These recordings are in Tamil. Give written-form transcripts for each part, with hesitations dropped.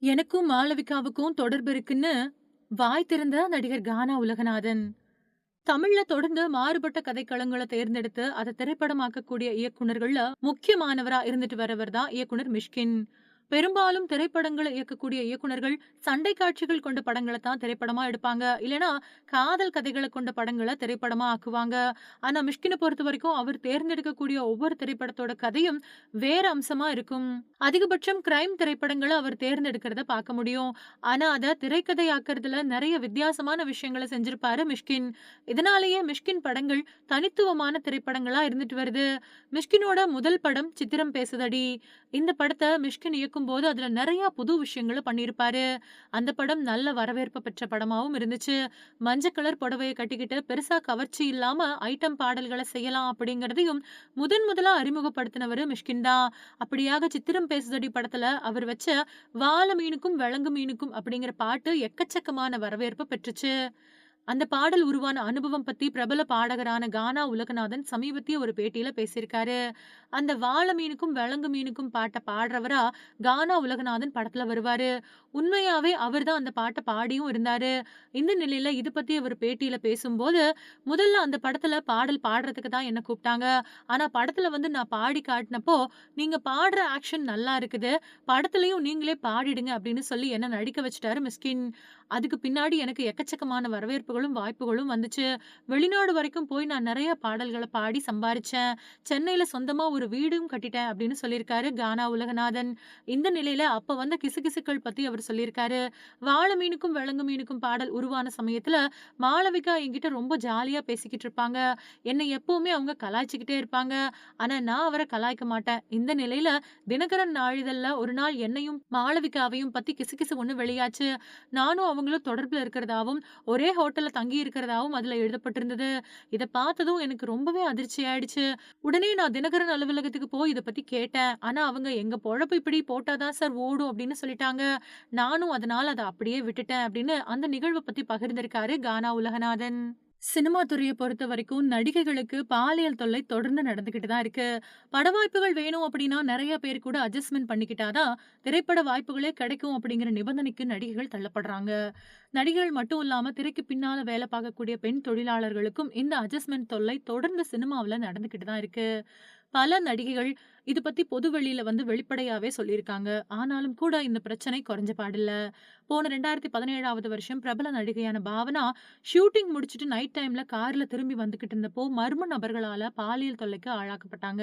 எனக்கும் மாளவிகாவுக்கும் தொடர்பு இருக்குன்னு வாய் திறந்த நடிகர் கானா உலகநாதன். தமிழ்ல தொடர்ந்து மாறுபட்ட கதைக்களங்கள தேர்ந்தெடுத்து அத திரைப்படமாக்கக்கூடிய இயக்குனர்கள்ல முக்கியமானவரா இருந்துட்டு வரவர் தான் இயக்குனர் மிஷ்கின். பெரும்பாலும் திரைப்படங்கள இயக்கக்கூடிய இயக்குனர்கள் சண்டை காட்சிகள் கொண்ட படங்கள தான் திரைப்படமா எடுப்பாங்க. இல்லன்னா காதல் கதைகள கொண்ட படங்கள திரைப்படமா ஆக்குவாங்க. ஆனா மிஷ்கின பொறுத்தவரைக்கும் அவர் தேர்ந்தெடுக்கக்கூடிய ஒவ்வொரு திரைப்படத்தோட கதையும் வேற அம்சமா இருக்கும். அதிகபட்சம் கிரைம் திரைப்படங்கள அவர் தேர்ந்தெடுக்கிறத பார்க்க முடியும். ஆனா அத திரைக்கதையாக்குறதுல நெறைய வித்தியாசமான விஷயங்கள செஞ்சிருப்பாரு மிஷ்கின். இதனாலேயே மிஷ்கின் படங்கள் தனித்துவமான திரைப்படங்களா இருந்துட்டு வருது. மிஷ்கினோட முதல் படம் சித்திரம் பேசுதடி. இந்த படத்த மிஷ்கின் இயக்கும்போது அதுல நெறைய புது விஷயங்கள பண்ணியிருப்பாரு. அந்த படம் நல்ல வரவேற்பு பெற்ற படமாவும் இருந்துச்சு. மஞ்ச கலர் புடவைய கட்டிக்கிட்டு பெருசா கவர்ச்சி இல்லாம ஐட்டம் பாடல்கள செய்யலாம் அப்படிங்கிறதையும் முதன் முதலா அறிமுகப்படுத்தினவரு மிஷ்கின் தான். அப்படியாக சித்திரம் பேசுதடி படத்துல அவர் வச்ச "வாள மீனுக்கும் விலங்கு மீனுக்கும்" அப்படிங்கிற பாட்டு எக்கச்சக்கமான வரவேற்பு பெற்றுச்சு. அந்த பாடல் உருவான அனுபவம் பத்தி பிரபல பாடகரான கானா உலகநாதன் சமீபத்திய ஒரு பேட்டியில பேசியிருக்காரு. அந்த "வாள மீனுக்கும் விலங்கு மீனுக்கும்" பாட்ட பாடுறவரா கானா உலகநாதன் படத்துல வருவாரு. உண்மையாவே அவர் தான் அந்த பாட்ட பாடியும் இருந்தாரு. இந்த நிலையில இது பத்தி அவர் பேட்டியில பேசும்போது, "முதல்ல அந்த படத்துல பாடல் பாடுறதுக்கு தான் என்ன கூப்ட்டாங்க. ஆனா படத்துல வந்து நான் பாடி காட்டுனப்போ, நீங்க பாடுற ஆக்ஷன் நல்லா இருக்குது. படத்துலயும் நீங்களே பாடிடுங்க" அப்படின்னு சொல்லி என்ன நடிக்க வச்சுட்டாரு மிஸ்கின். அதுக்கு பின்னாடி எனக்கு எக்கச்சக்கமான வரவேற்புகளும், வாய்ப்புகளும் வந்துச்சு. வெளிநாடு வரைக்கும் போய் நான் நெறைய பாடல்கள பாடி சம்பாரிச்சேன். சென்னையில சொந்தமா ஒரு வீடும் கட்டிட்டேன் அப்படின்னு சொல்லியிருக்காரு கானா உலகநாதன். இந்த நிலையில அப்ப வந்த கிசுகிசுக்கள் பத்தி அவர் சொல்லியிருக்காரு. "வாழ மீனுக்கும் விலங்கு மீனுக்கும்" பாடல் உருவான சமயத்துல மாளவிகா என்கிட்ட ரொம்ப ஜாலியா பேசிக்கிட்டு இருப்பாங்க. என்னை எப்பவுமே அவங்க கலாய்ச்சுக்கிட்டே இருப்பாங்க. ஆனா நான் அவர கலாய்க்க மாட்டேன். இந்த நிலையில தினகரன் நாளிதழ்ல ஒரு நாள் என்னையும் மாளவிகாவையும் பத்தி கிசுகிசு ஒண்ணு வெளியாச்சு. நானும் அவங்களும் தொடர்புல இருக்கிறதாவும், ஒரே ஹோட்டல்ல தங்கி இருக்கிறதாவும் அதுல எழுதப்பட்டிருந்தது. இத பார்த்ததும் எனக்கு ரொம்பவே அதிர்ச்சி ஆயிடுச்சு. உடனே நான் தினகரன் அலுவலகத்துக்கு போய் இத பத்தி கேட்டேன். ஆனா அவங்க "எங்க பொழப்பு இப்படி போட்டா தான் சார் ஓடும்" அப்படின்னு சொல்லிட்டாங்க. நானும் அதனால அத அப்படியே விட்டுட்டேன் அப்படின்னு அந்த நிகழ்வ பத்தி பகிர்ந்திருக்காரு கானா உலகநாதன். சினிமா துறைய பொறுத்தவரைக்கும் நடிகைகளுக்கு பாலியல் தொல்லை தொடர்ந்து நடந்துகிட்டு தான் இருக்கு. பட வாய்ப்புகள் வேணும் அப்படின்னா நெறைய பேர் கூட அட்ஜஸ்ட்மென்ட் பண்ணிக்கிட்டா தான் திரைப்பட வாய்ப்புகளே கிடைக்கும் அப்படிங்கிற நிபந்தனைக்கு நடிகைகள் தள்ளப்படுறாங்க. நடிகைகள் மட்டும் இல்லாம திரைக்கு பின்னால வேலை பார்க்கக்கூடிய பெண் தொழிலாளர்களுக்கும் இந்த அட்ஜஸ்ட்மென்ட் தொல்லை தொடர்ந்து சினிமாவுல நடந்துகிட்டு தான் இருக்கு. பல நடிகைகள் இது பத்தி பொது வெளியில வந்து வெளிப்படையாவே சொல்லியிருக்காங்க. ஆனாலும் கூட இந்த பிரச்சனை குறைஞ்ச பாடில்ல. போன 2017வது வருஷம் பிரபல நடிகையான பாவனா ஷூட்டிங் முடிச்சுட்டு நைட் டைம்ல கார்ல திரும்பி வந்துகிட்டு இருந்தப்போ மர்ம நபர்களால பாலியல் தொல்லைக்கு ஆளாக்கப்பட்டாங்க.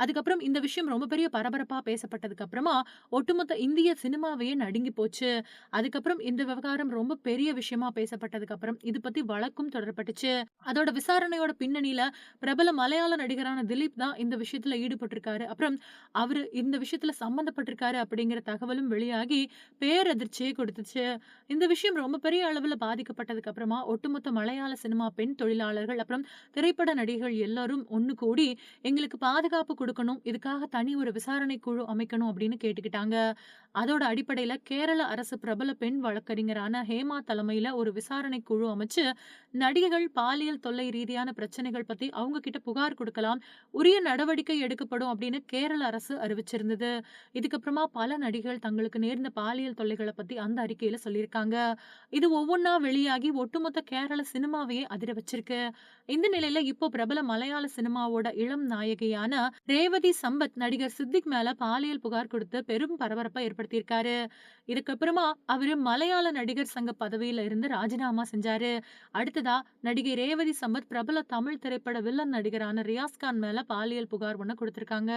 அதுக்கப்புறம் இந்த விஷயம் ரொம்ப பெரிய பரபரப்பா பேசப்பட்டதுக்கு அப்புறமா, ஒட்டுமொத்த இந்திய சினிமாவே நடுங்கி போச்சு. அதுக்கப்புறம் இந்த விவகாரம் ரொம்ப பெரிய விஷயமா பேசப்பட்டதுக்கு அப்புறம், இது பத்தி வழக்கும் தொடரப்பட்டுச்சு. அதோட விசாரணையோட பின்னணியில பிரபல மலையாள நடிகரான திலீப் தான் இந்த விஷயத்துல ஈடுபட்டிருக்காரு. அப்புறம் அவரு இந்த விஷயத்துல சம்மந்தப்பட்டிருக்காரு அப்படிங்கிற தகவலும் வெளியாகி பேரதிர்ச்சியே கொடுத்துச்சு. இந்த விஷயம் ரொம்ப பெரிய அளவுல பாதிக்கப்பட்டதுக்கு அப்புறமா, ஒட்டுமொத்த மலையாள சினிமா பெண் தொழிலாளர்கள், அப்புறம் திரைப்பட நடிகர்கள் எல்லாரும் ஒண்ணு கூடி எங்களுக்கு பாதுகாப்பு குடுக்கணும். இதுக்காக தனி ஒரு விசாரணை குழு அமைக்கணும் அப்படின்னு கேட்டுக்கிட்டாங்க. அதோட அடிப்படையில கேரள அரசு பிரபல பெண் வழக்கறிஞரான ஹேமா தலைமையில ஒரு விசாரணை குழு அமைச்சு, நடிகைகள் பாலியல் தொல்லை ரீதியான பிரச்சனைகள் பத்தி அவங்க கிட்ட புகார் குடுக்கலாம். உரிய நடவடிக்கை எடுக்கப்படும் அப்படின்னு கேரள அரசு அறிவிச்சிருந்தது. இதுக்கப்புறமா பல நடிகைகள் தங்களுக்கு நேர்ந்த பாலியல் தொல்லைகள பத்தி அந்த அறிக்கையில சொல்லியிருக்காங்க. இது ஒவ்வொன்னா வெளியாகி ஒட்டுமொத்த கேரள சினிமாவையே அதிர வச்சிருக்கு. இந்த நிலையில இப்போ பிரபல மலையாள சினிமாவோட இளம் நாயகியான ரேவதி சம்பத் நடிகர் சித்திக் மேல பாலியல் புகார் கொடுத்து பெரும் பரபரப்பை ஏற்படுத்தியிருக்காரு. இதுக்கப்புறமா அவரு மலையாள நடிகர் சங்க பதவியில இருந்து ராஜினாமா செஞ்சாரு. அடுத்ததா நடிகை ரேவதி சம்பத் பிரபல தமிழ் திரைப்பட வில்லன் நடிகரான ரியாஸ் கான் மேல பாலியல் புகார் ஒண்ணு கொடுத்திருக்காங்க.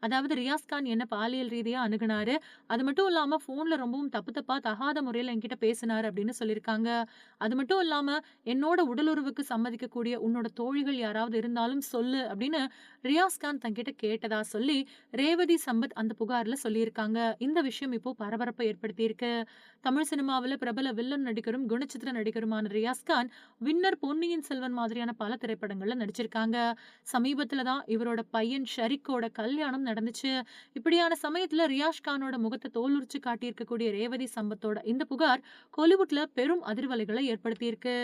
அதாவது ரியாஸ் கான் என்ன பாலியல் ரீதியா அணுகுனாரு. அது மட்டும் இல்லாம போன்ல ரொம்பவும் தப்பு தப்பா தகாத முறையில என்கிட்ட பேசினாரு அப்படின்னு சொல்லியிருக்காங்க. அது மட்டும் இல்லாம என்னோட உடலுறவுக்கு சம்மதிக்கக்கூடிய உன்னோட தோழிகள் யாராவது இருந்தாலும் சொல்லு அப்படின்னு ரியாஸ் கான் தன்கிட்ட கேட்டதா சொல்லி ரேவதி சம்பத் அந்த புகார்ல சொல்லியிருக்காங்க. இந்த விஷயம் இப்போ பரபரப்பை ஏற்படுத்தியிருக்கு. தமிழ் சினிமாவுல பிரபல வில்லன் நடிகரும் குணச்சித்திர நடிகருமான ரியாஸ் கான் வின்னர், பொன்னியின் செல்வன் மாதிரியான பல திரைப்படங்கள்ல நடிச்சிருக்காங்க. சமீபத்துல தான் இவரோட பையன் ஷரிக்கோட கல்யாணம் நடந்துச்சு. இப்படியான சமயத்துல ரியாஸ் கானோட முகத்தை தோலுரிச்சு காட்டியிருக்கக்கூடிய ரேவதி சம்பத்தோட இந்த புகார் கோலிவுட்ல பெரும் அதிர்வலைகளை ஏற்படுத்தியிருக்கு.